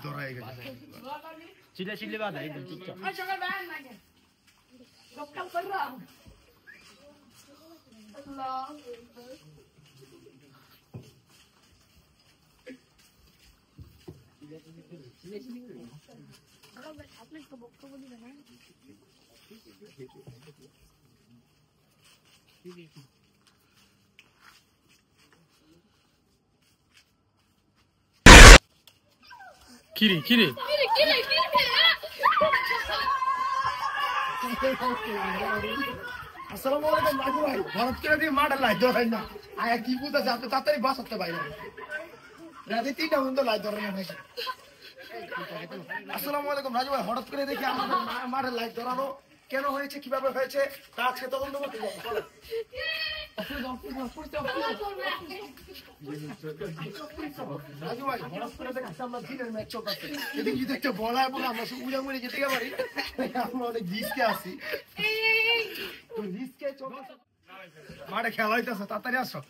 ধরাই গেছে চিল্লা চিল্লি বাধা একদম চুপচাপ আপনি তো বক্তব্য দিবেন না কিরে কিরে আসসালামু আলাইকুম রাজু ভাই ভারত করে দিয়ে মাঠে লাই ধরাই না আয়া কি বুঝাছে আপনি তাড়াতাড়ি বাসাতে বাইরে রাতে 3টা পর্যন্ত লাই ধরে না নাকি আসসালামু আলাইকুম রাজু ভাই হঠাৎ করে দেখি আমাদের মাঠে লাই ধরানো কেন হয়েছে কিভাবে হয়েছে তা আজকে তদন্ত করতে যাবো রাজু ভাই হঠাৎ করে দেখছি আমরা দিনের ম্যাচ চলতেছে এদিকে যদি একটা বলা এবং আমরা উড়া মুড়ে যেতে পারি আমরা অনেক রিস্কে আছি রিস্কে চলতেছে মাঠে খেলা হইতেছে তাড়াতাড়ি আসো